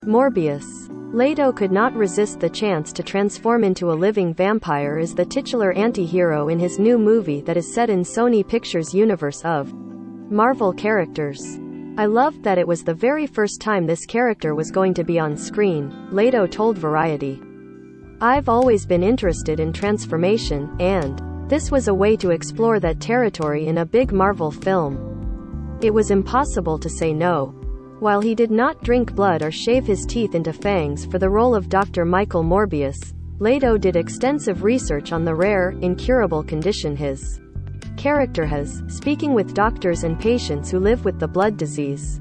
Morbius. Leto could not resist the chance to transform into a living vampire as the titular anti-hero in his new movie that is set in Sony Pictures' universe of Marvel characters. I loved that it was the very first time this character was going to be on screen, Leto told Variety. I've always been interested in transformation, and this was a way to explore that territory in a big Marvel film. It was impossible to say no. While he did not drink blood or shave his teeth into fangs for the role of Dr. Michael Morbius, Leto did extensive research on the rare, incurable condition his character has, speaking with doctors and patients who live with the blood disease.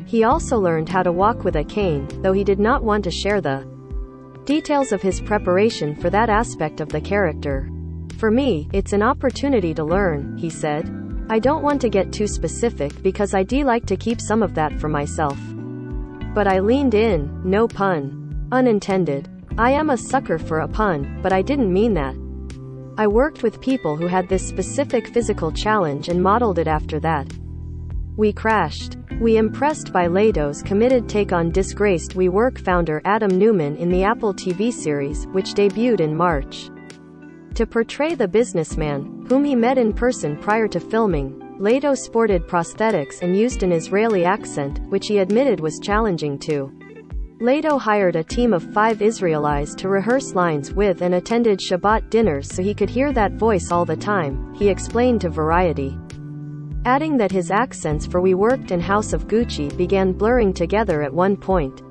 He also learned how to walk with a cane, though he did not want to share the details of his preparation for that aspect of the character. For me, it's an opportunity to learn, he said. I don't want to get too specific because I do like to keep some of that for myself. But I leaned in, no pun unintended. I am a sucker for a pun, but I didn't mean that. I worked with people who had this specific physical challenge and modeled it after that. We crashed. We impressed by Leto's committed take on disgraced WeWork founder Adam Newman in the Apple TV series, which debuted in March. To portray the businessman, whom he met in person prior to filming, Leto sported prosthetics and used an Israeli accent, which he admitted was challenging too. Leto hired a team of 5 Israelis to rehearse lines with and attended Shabbat dinners so he could hear that voice all the time, he explained to Variety. Adding that his accents for We Worked and House of Gucci began blurring together at one point.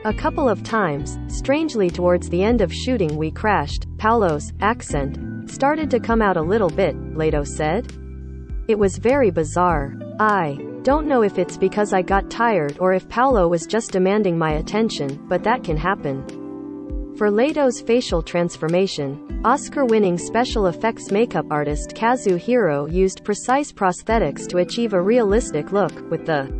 A couple of times, strangely towards the end of shooting we crashed, Paulo's accent started to come out a little bit, Leto said. It was very bizarre. I don't know if it's because I got tired or if Paulo was just demanding my attention, but that can happen. For Leto's facial transformation, Oscar-winning special effects makeup artist Kazuhiro used precise prosthetics to achieve a realistic look, with the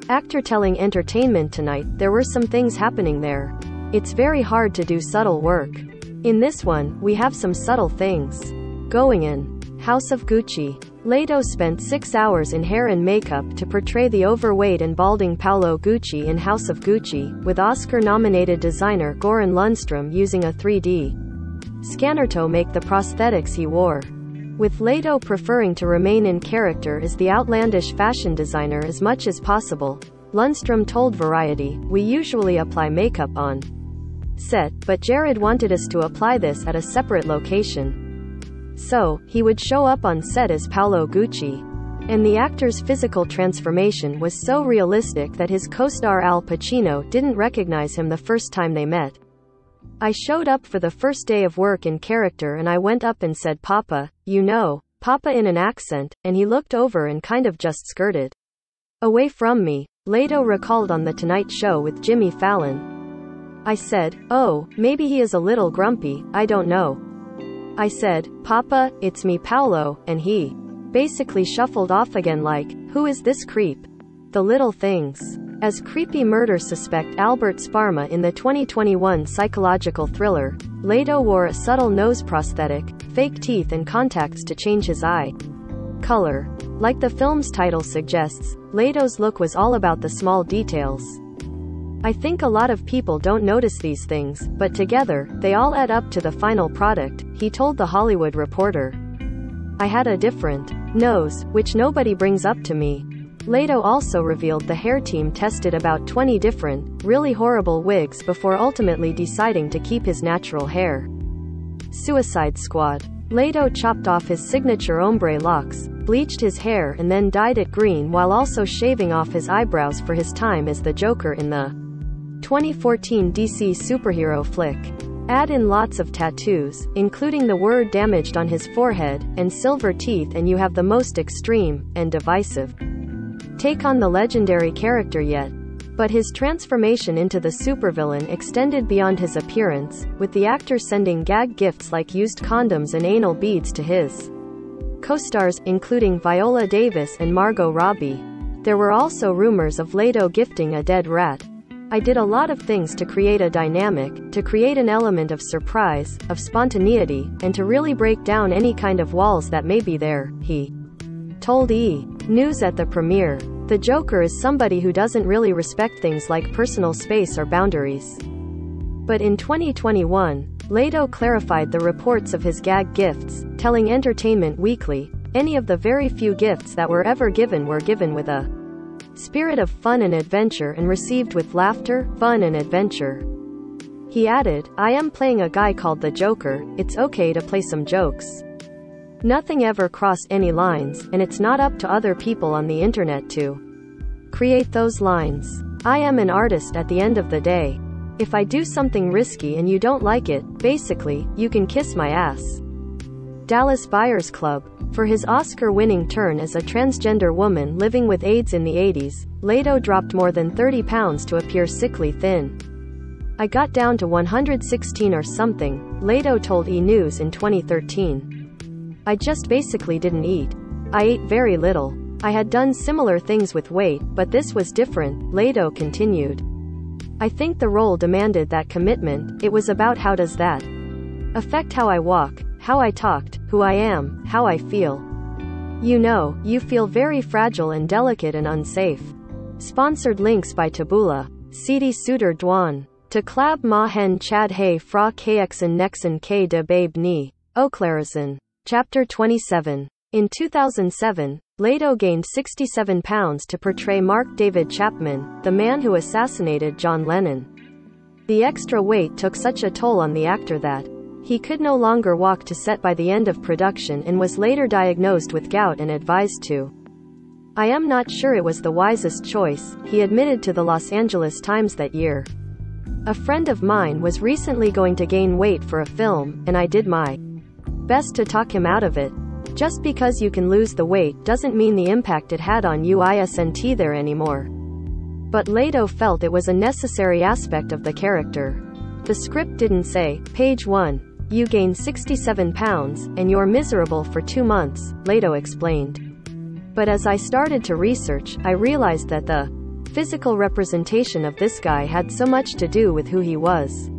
actor telling Entertainment Tonight there were some things happening there. It's very hard to do subtle work. In this one, we have some subtle things going in. House of Gucci. Leto spent 6 hours in hair and makeup to portray the overweight and balding Paolo Gucci in House of Gucci, with Oscar-nominated designer Goran Lundstrom using a 3D scanner to make the prosthetics he wore. With Leto preferring to remain in character as the outlandish fashion designer as much as possible, Lundstrom told Variety, "We usually apply makeup on set, but Jared wanted us to apply this at a separate location. So, he would show up on set as Paolo Gucci. And the actor's physical transformation was so realistic that his co-star Al Pacino didn't recognize him the first time they met. I showed up for the first day of work in character and I went up and said Papa, you know, Papa in an accent, and he looked over and kind of just skirted away from me," Leto recalled on The Tonight Show with Jimmy Fallon. "I said, oh, maybe he is a little grumpy, I don't know. I said, Papa, it's me Paolo, and he basically shuffled off again like, who is this creep?" The little things. As creepy murder suspect Albert Sparma in the 2021 psychological thriller, Leto wore a subtle nose prosthetic, fake teeth and contacts to change his eye color. Like the film's title suggests, Leto's look was all about the small details. "I think a lot of people don't notice these things, but together, they all add up to the final product," he told The Hollywood Reporter. "I had a different nose, which nobody brings up to me." Leto also revealed the hair team tested about 20 different, really horrible wigs before ultimately deciding to keep his natural hair. Suicide Squad. Leto chopped off his signature ombre locks, bleached his hair and then dyed it green while also shaving off his eyebrows for his time as the Joker in the 2014 DC superhero flick. Add in lots of tattoos, including the word damaged on his forehead, and silver teeth and you have the most extreme, and divisive take on the legendary character yet. But his transformation into the supervillain extended beyond his appearance, with the actor sending gag gifts like used condoms and anal beads to his co-stars, including Viola Davis and Margot Robbie. There were also rumors of Leto gifting a dead rat. "I did a lot of things to create a dynamic, to create an element of surprise, of spontaneity, and to really break down any kind of walls that may be there," he told E! News at the premiere. The Joker is somebody who doesn't really respect things like personal space or boundaries. But in 2021, Leto clarified the reports of his gag gifts, telling Entertainment Weekly, "Any of the very few gifts that were ever given were given with a spirit of fun and adventure and received with laughter, fun and adventure." He added, "I am playing a guy called the Joker, it's okay to play some jokes. Nothing ever crossed any lines, and it's not up to other people on the internet to create those lines. I am an artist at the end of the day. If I do something risky and you don't like it, basically, you can kiss my ass." Dallas Buyers Club. For his Oscar-winning turn as a transgender woman living with AIDS in the 80s, Leto dropped more than 30 pounds to appear sickly thin. "I got down to 116 or something," Leto told E! News in 2013. "I just basically didn't eat. I ate very little. I had done similar things with weight, but this was different," Leto continued. "I think the role demanded that commitment. It was about how does that affect how I walk, how I talked, who I am, how I feel. You know, you feel very fragile and delicate and unsafe." Sponsored links by Taboola. Sidi Suter Dwan. To Klab Ma Hen Chad Hay Fra Kxen Nexen K de Babe Ni. Oclarazan. Chapter 27. In 2007, Leto gained 67 pounds to portray Mark David Chapman, the man who assassinated John Lennon. The extra weight took such a toll on the actor that he could no longer walk to set by the end of production and was later diagnosed with gout and advised to "I am not sure it was the wisest choice," he admitted to the Los Angeles Times that year. "A friend of mine was recently going to gain weight for a film, and I did my best to talk him out of it. Just because you can lose the weight doesn't mean the impact it had on you isn't there anymore." But Leto felt it was a necessary aspect of the character. The script didn't say, "Page 1. You gain 67 pounds, and you're miserable for 2 months," Leto explained. "But as I started to research, I realized that the physical representation of this guy had so much to do with who he was.